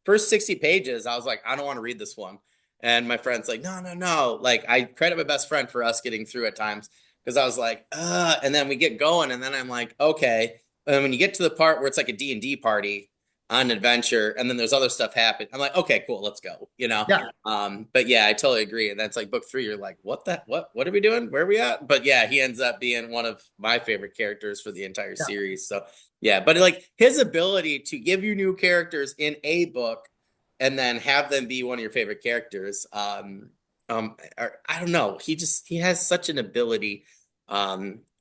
first 60 pages. I was like, I don't want to read this one. And my friend's like, no, no, no. Like I credit my best friend for us getting through at times because I was like, and then we get going and then I'm like, okay. And when you get to the part where it's like a D&D party on an adventure and then there's other stuff happen, I'm like, okay, cool, let's go, you know? Yeah. But yeah, I totally agree. And that's like book three, you're like, what are we doing? Where are we at? But yeah, he ends up being one of my favorite characters for the entire Yeah. series. So yeah, but like his ability to give you new characters in a book and then have them be one of your favorite characters, I don't know. He has such an ability,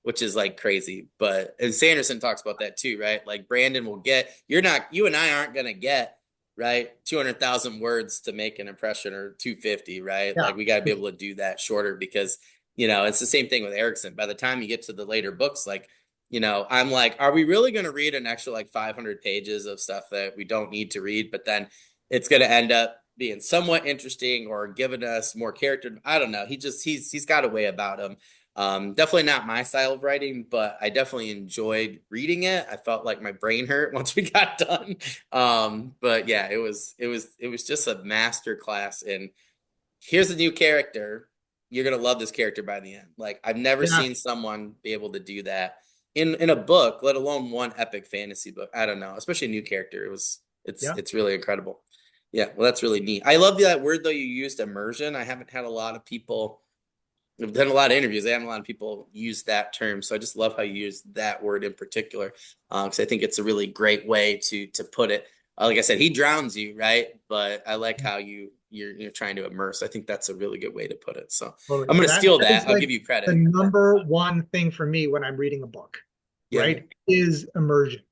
which is like crazy. But and Sanderson talks about that too, right? Like Brandon will get, you and I aren't gonna get right? 200,000 words to make an impression or 250, right? Yeah. Like we got to be able to do that shorter because, it's the same thing with Erikson. By the time you get to the later books, like, I'm like, are we really going to read an extra like 500 pages of stuff that we don't need to read? But then it's going to end up being somewhat interesting or giving us more character. I don't know. He's got a way about him. Definitely not my style of writing, but I definitely enjoyed reading it. I felt like my brain hurt once we got done. But yeah, it was just a master class. And here's a new character. You're gonna love this character by the end. Like I've never Yeah. seen someone be able to do that in a book, let alone one epic fantasy book. I don't know, especially a new character. It's Yeah. it's really incredible. Yeah, well, that's really neat. I love that word though you used, immersion. I haven't had a lot of people I've done a lot of interviews. I haven't a lot of people use that term, so I just love how you use that word in particular, because I think it's a really great way to put it. Like I said, he drowns you, right? But I like how you're trying to immerse. I think that's a really good way to put it. So Totally. I'm gonna That steal is that. I'll like give you the credit. But number one thing for me when I'm reading a book, yeah, right? Is immersion.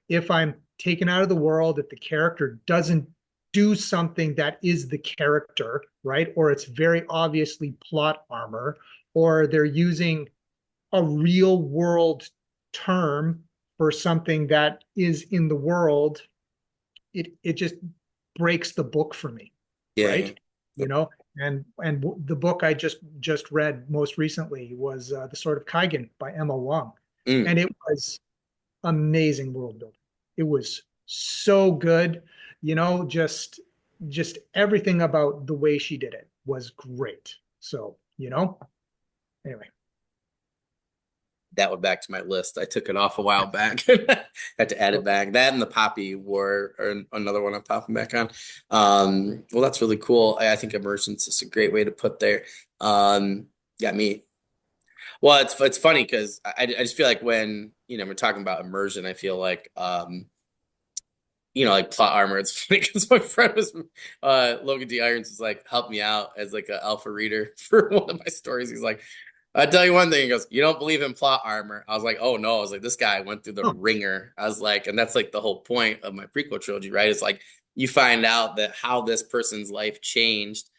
If I'm taken out of the world, if the character doesn't do something that is the character, right? Or it's very obviously plot armor, or they're using a real world term for something that is in the world, it just breaks the book for me, Yeah, yeah. right? You know, and the book I just read most recently was The Sword of Kaigen by Emma Wang, Mm. and it was amazing world building. It was so good, just everything about the way she did it was great. So, anyway. That one back to my list. I took it off a while back. Had to add it back. That and the Poppy War are another one I'm popping back on. Well, that's really cool. I think immersion's just a great way to put there. Got me. Well, it's funny because I just feel like when we're talking about immersion, I feel like like plot armor. It's funny because my friend was Logan D. Irons was like help me out as like an alpha reader for one of my stories. He's like, I tell you one thing. He goes, you don't believe in plot armor. I was like, oh no. I was like, this guy went through the Oh, ringer. I was like, and that's like the whole point of my prequel trilogy, right? It's like you find out that how this person's life changed.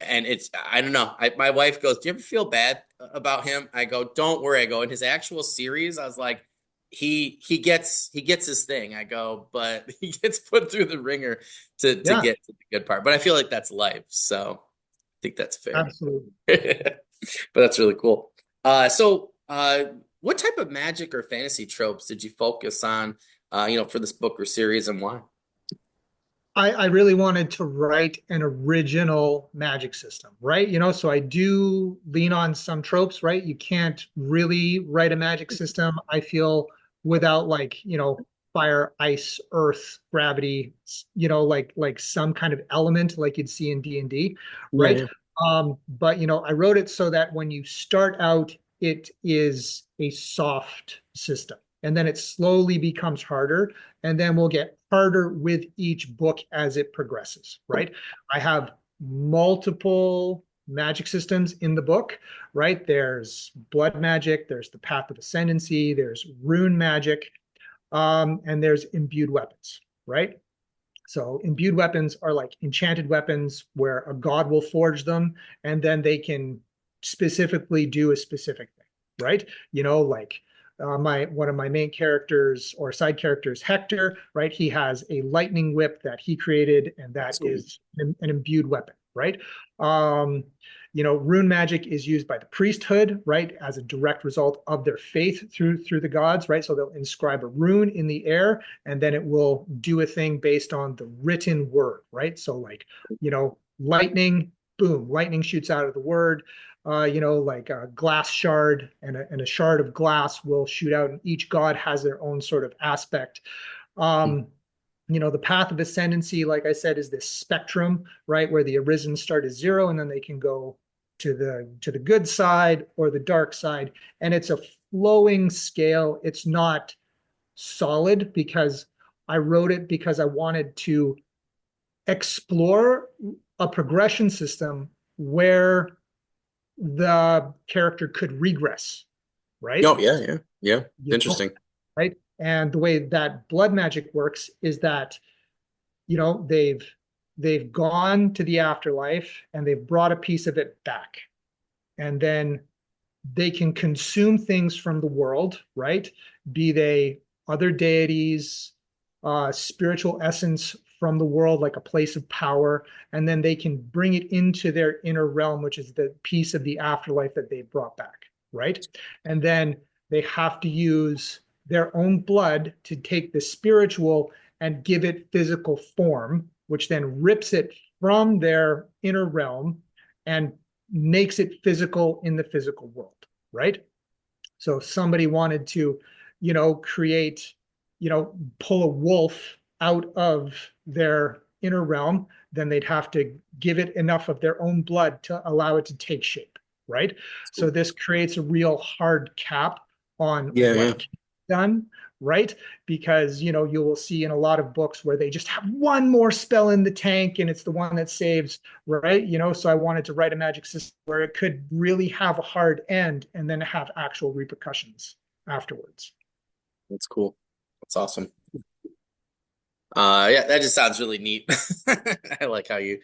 And it's, I don't know. My wife goes, do you ever feel bad about him? I go, don't worry. I go, in his actual series, I was like, he gets his thing. I go, but he gets put through the ringer to yeah, get to the good part. But I feel like that's life. So I think that's fair. absolutely. But that's really cool. What type of magic or fantasy tropes did you focus on, for this book or series, and why? I really wanted to write an original magic system, right? So I do lean on some tropes, right? You can't really write a magic system, I feel, without like, fire, ice, earth, gravity, like some kind of element like you'd see in D&D, Yeah, right? yeah. But I wrote it so that when you start out, it is a soft system. And then it slowly becomes harder, and then we'll get harder with each book as it progresses, right? I have multiple magic systems in the book, right? There's blood magic, there's the path of ascendancy, there's rune magic, and there's imbued weapons, right? So imbued weapons are like enchanted weapons where a god will forge them, and then they can specifically do a specific thing, right? Like my one of my main characters or side characters, Hector, right? He has a lightning whip that he created, and that That's cool. is an imbued weapon, right? Um, rune magic is used by the priesthood, right, as a direct result of their faith through the gods, right? So they'll inscribe a rune in the air, and then it will do a thing based on the written word, right? So like, lightning, boom, lightning shoots out of the word. Like a glass shard and a shard of glass will shoot out, and each god has their own sort of aspect. Um, the path of ascendancy, like I said, is this spectrum, right, where the Arisen start as zero, and then they can go to the good side or the dark side, and it's a flowing scale. It's not solid because I wrote it because I wanted to explore a progression system where the character could regress, right? Oh, yeah, yeah, yeah. You know, Interesting. right? And the way that blood magic works is that they've gone to the afterlife and they've brought a piece of it back, and then they can consume things from the world, right? Be they other deities, spiritual essence from the world, like a place of power, and then they can bring it into their inner realm, which is the piece of the afterlife that they brought back, right? And then they have to use their own blood to take the spiritual and give it physical form, which then rips it from their inner realm and makes it physical in the physical world, right? So if somebody wanted to, create, pull a wolf out of their inner realm, then they'd have to give it enough of their own blood to allow it to take shape, right? So this creates a real hard cap on Yeah, what yeah. can be done, right? Because you will see in a lot of books where they just have one more spell in the tank and it's the one that saves, right? So I wanted to write a magic system where it could really have a hard end and then have actual repercussions afterwards. That's cool. That's awesome. Yeah, that just sounds really neat. I like how you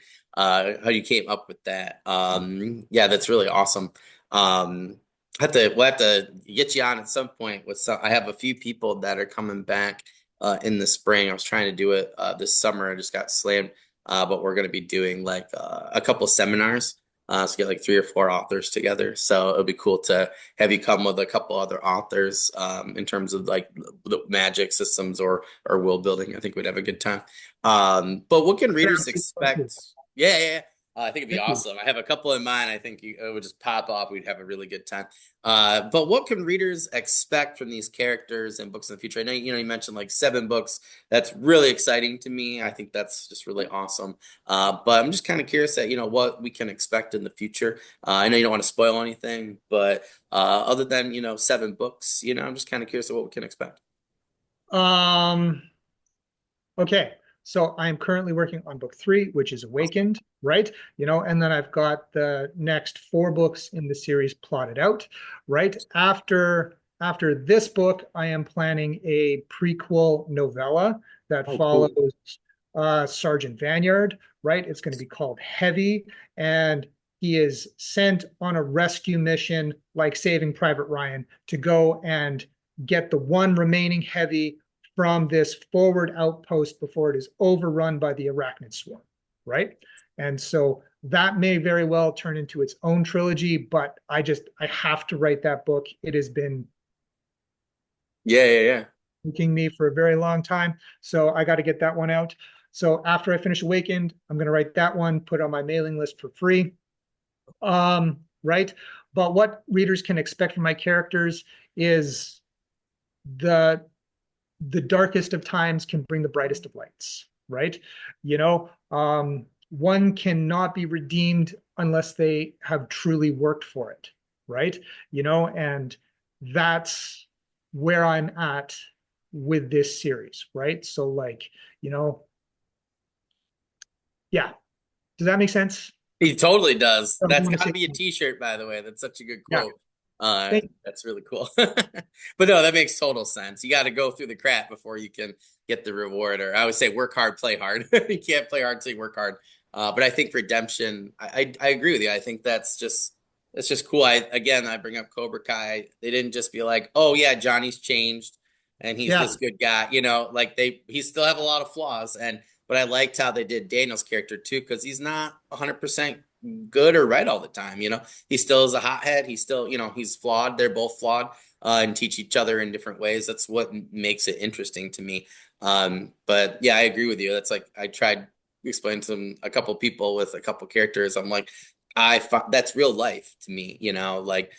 came up with that. Yeah, that's really awesome. We'll have to get you on at some point with some. I have a few people that are coming back in the spring. I was trying to do it this summer. I just got slammed, but we're going to be doing like a couple seminars. So get like three or four authors together. So it'll be cool to have you come with a couple other authors in terms of like the magic systems or world building. I think we'd have a good time. But what can readers expect? Yeah, yeah, yeah. I think it'd be Thank you. awesome. I have a couple in mind. I think it would just pop off. We'd have a really good time. But what can readers expect from these characters and books in the future? I know you mentioned like 7 books. That's really exciting to me. I think that's just really awesome. But I'm just kind of curious that what we can expect in the future. I know you don't want to spoil anything, but other than 7 books, I'm just kind of curious of what we can expect. Um, Okay, so I'm currently working on book three, which is Awakened, right? And then I've got the next 4 books in the series plotted out, right? After this book, I am planning a prequel novella that Oh, follows cool. Sergeant Vanyard, right? It's going to be called Heavy, and he is sent on a rescue mission, like Saving Private Ryan, to go and get the one remaining Heavy from this forward outpost before it is overrun by the arachnid swarm, right? And so that may very well turn into its own trilogy, but I have to write that book. It has been Yeah, yeah, yeah. taking me for a very long time, so I got to get that one out. So after I finish Awakened, I'm going to write that one, put it on my mailing list for free. Right? But what readers can expect from my characters is the the darkest of times can bring the brightest of lights, right? One cannot be redeemed unless they have truly worked for it, right? And that's where I'm at with this series, right? So, like, you know, yeah. Does that make sense? He totally does. I That's want to got to say, be a t-shirt, by the way. That's such a good yeah. quote. Thank That's really cool. But no, that makes total sense. You got to go through the crap before you can get the reward. Or I would say work hard, play hard. You can't play hard until you work hard. But I think redemption, I agree with you. I think that's just cool. I bring up Cobra Kai. They didn't just be like, oh yeah, Johnny's changed and he's Yeah. this good guy. Like he still have a lot of flaws. But I liked how they did Daniel's character too, because he's not 100% good or right all the time. He still is a hothead. He's still, he's flawed. They're both flawed and teach each other in different ways. That's what makes it interesting to me. But yeah, I agree with you. That's like I tried to explain to a couple people with a couple characters. I'm like, that's real life to me. Like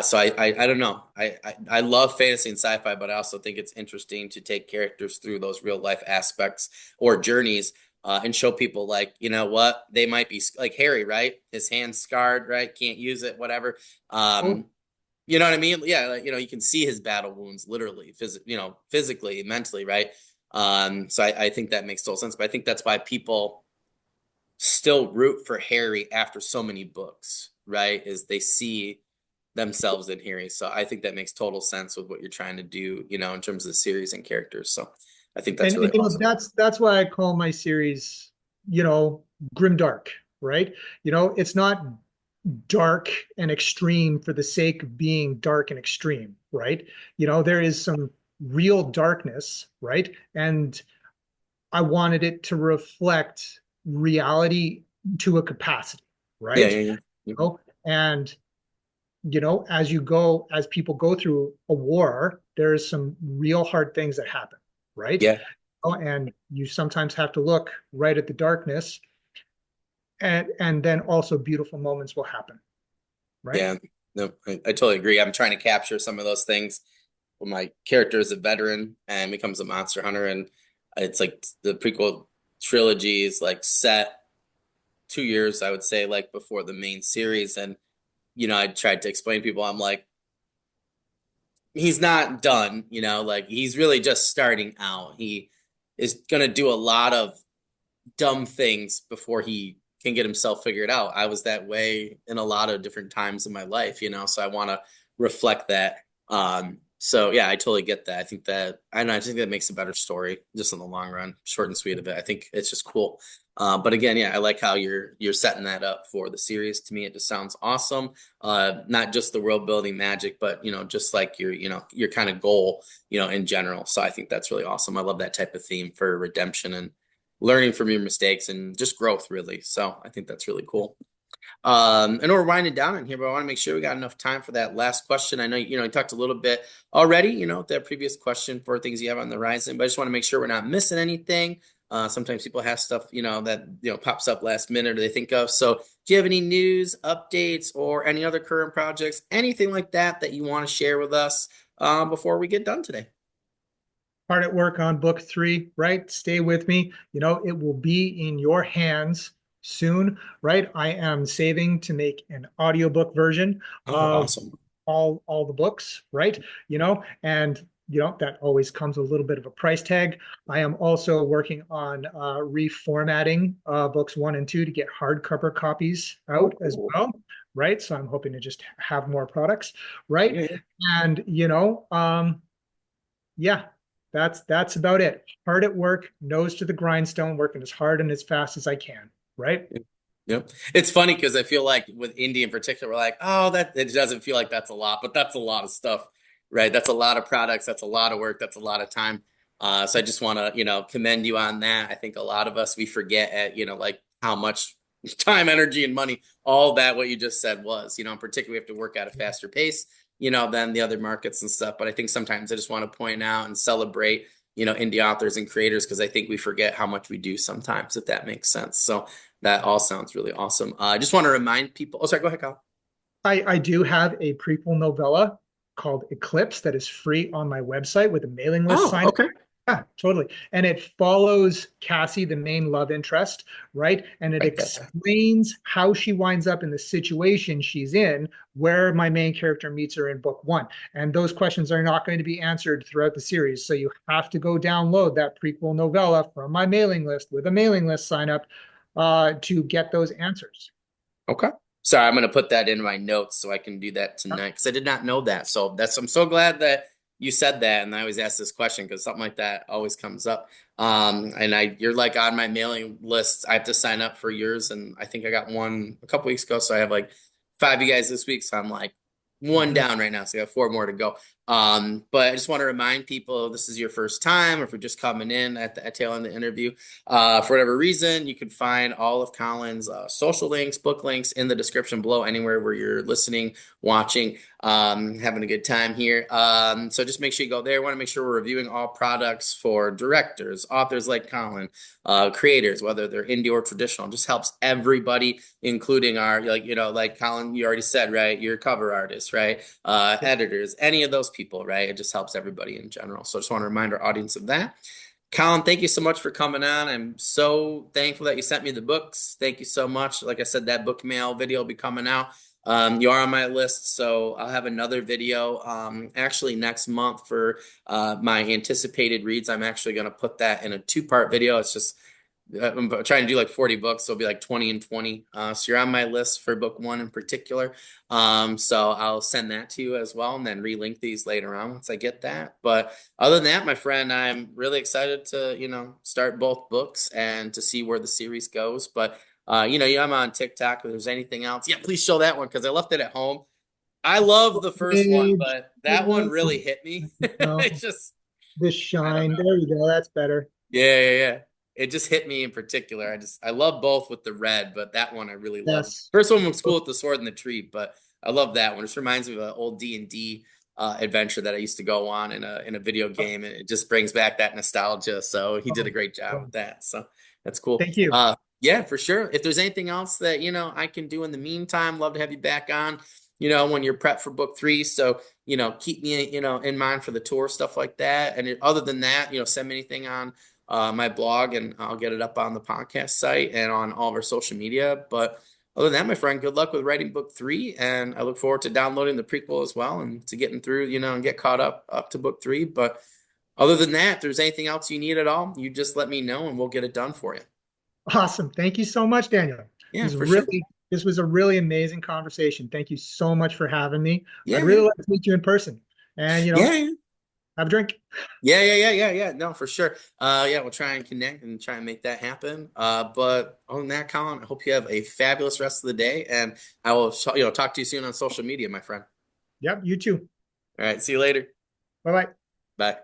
so I don't know. I love fantasy and sci-fi, but I also think it's interesting to take characters through those real life aspects or journeys and show people like, what they might be like Harry, right? His hand's scarred, right? Can't use it, whatever. Oh, You know what I mean? Yeah, like, you can see his battle wounds literally, physically, mentally, right? So I think that makes total sense. But I think that's why people still root for Harry after so many books, right? Is they see themselves in Harry. So I think that makes total sense with what you're trying to do, in terms of the series and characters. So I think that's really and awesome. that's why I call my series, grim dark, right? It's not dark and extreme for the sake of being dark and extreme, right? There is some real darkness, right? And I wanted it to reflect reality to a capacity, Yeah, right? yeah, yeah. And as people go through a war, there's some real hard things that happen, right? Yeah, And you sometimes have to look right at the darkness, and then also beautiful moments will happen, right? yeah. No, I totally agree. I'm trying to capture some of those things when my character is a veteran and becomes a monster hunter, and it's like the prequel trilogy is like set 2 years, I would say, like before the main series. And I tried to explain to people, I'm like, he's not done, like he's really just starting out. He is gonna do a lot of dumb things before he can get himself figured out. I was that way in a lot of different times in my life, so I want to reflect that. So yeah, I totally get that. I think that I know I think that makes a better story just in the long run, short and sweet of it. I think it's just cool. But again, yeah, I like how you're setting that up for the series. To me, it just sounds awesome. Not just the world building magic, but just like your kind of goal, in general. So I think that's really awesome. I love that type of theme for redemption and learning from your mistakes and just growth, really. So I think that's really cool. And we're winding down in here, but I want to make sure we got enough time for that last question. I know, you talked a little bit already, that previous question for things you have on the horizon, but I just want to make sure we're not missing anything. Sometimes people have stuff, that, pops up last minute or they think of. So do you have any news, updates, or any other current projects, anything like that that you want to share with us before we get done today? Hard at work on book three, right? Stay with me. It will be in your hands soon, right? I am saving to make an audiobook version Oh, of awesome. all the books, right? And that always comes a little bit of a price tag. I am also working on reformatting books one and two to get hardcover copies Oh, out as cool. well, right? So I'm hoping to just have more products, right? Yeah, yeah. And yeah, that's about it. Hard at work, nose to the grindstone, working as hard and as fast as I can, right? Yeah. Yep. It's funny because I feel like with indie in particular, we're like, oh, that it doesn't feel like that's a lot, but that's a lot of stuff, right? That's a lot of products. That's a lot of work. That's a lot of time. So I just want to, commend you on that. I think a lot of us, we forget at, like how much time, energy, and money, all that what you just said was, and particularly we have to work at a faster pace, than the other markets and stuff. But I think sometimes I just want to point out and celebrate, indie authors and creators because I think we forget how much we do sometimes, if that makes sense. So that all sounds really awesome. I just want to remind people. Oh, sorry. Go ahead, Kyle. I do have a prequel novella called Eclipse that is free on my website with a mailing list Oh, sign. okay. Yeah, totally. And it follows Cassie, the main love interest, right? And it Write that down. explains how she winds up in the situation she's in, where my main character meets her in book one. And those questions are not going to be answered throughout the series. So you have to go download that prequel novella from my mailing list with a mailing list sign up to get those answers. Okay. Sorry, I'm going to put that in my notes so I can do that tonight because I did not know that. So I'm so glad that you said that. And I always ask this question because something like that always comes up. And you're like on my mailing list. I have to sign up for yours. And I think I got one a couple weeks ago. So I have like 5 of you guys this week. So I'm like one Mhm. down right now. So I got 4 more to go. But I just want to remind people if this is your first time or if you're just coming in at the tail end of the interview, for whatever reason, you can find all of Colin's social links, book links in the description below, anywhere where you're listening, watching, having a good time here. So just make sure you go there. I want to make sure we're reviewing all products for directors, authors like Colin, creators, whether they're indie or traditional. It just helps everybody, including our, like Colin, you already said, right? Your cover artist, right? Editors, any of those people, right? It just helps everybody in general. So I just want to remind our audience of that. Colin, thank you so much for coming on. I'm so thankful that you sent me the books. Thank you so much. Like I said, that book mail video will be coming out. You are on my list, so I'll have another video actually next month for my anticipated reads. I'm actually going to put that in a 2-part video. It's just I'm trying to do like 40 books, so it'll be like 20 and 20. So you're on my list for book one in particular. So I'll send that to you as well and then relink these later on once I get that. But other than that, my friend, I'm really excited to, start both books and to see where the series goes. But yeah, I'm on TikTok. If there's anything else, yeah, please show that one because I left it at home. I love the first one, Age, but that one really hit me. no, It just, the I don't shine. know. There you go. That's better. Yeah, yeah, yeah. It just hit me in particular. I love both with the red, but that one I really love. Yes. First one was cool with the sword and the tree, but I love that one. It just reminds me of an old D&D adventure that I used to go on in a video game, and it just brings back that nostalgia. So he did a Oh, great job oh, with that. So that's cool. thank you. Yeah, for sure. If there's anything else that I can do in the meantime, love to have you back on. When you're prepped for book three. So keep me in mind for the tour stuff like that. And other than that, send me anything on my blog and I'll get it up on the podcast site and on all of our social media. But other than that, my friend, good luck with writing book three. And I look forward to downloading the prequel as well and to getting through, and get caught up to book three. But other than that, if there's anything else you need at all, you just let me know and we'll get it done for you. Awesome. Thank you so much, Daniel. Yeah, This for sure. really, this was a really amazing conversation. Thank you so much for having me. I'd Yeah, really yeah. like to meet you in person. and Yeah, have a drink. yeah. No, for sure. Yeah, we'll try and connect and try and make that happen. But other than that, Colin, I hope you have a fabulous rest of the day, and I will, talk to you soon on social media, my friend. Yep, you too. All right, see you later. Bye bye. Bye.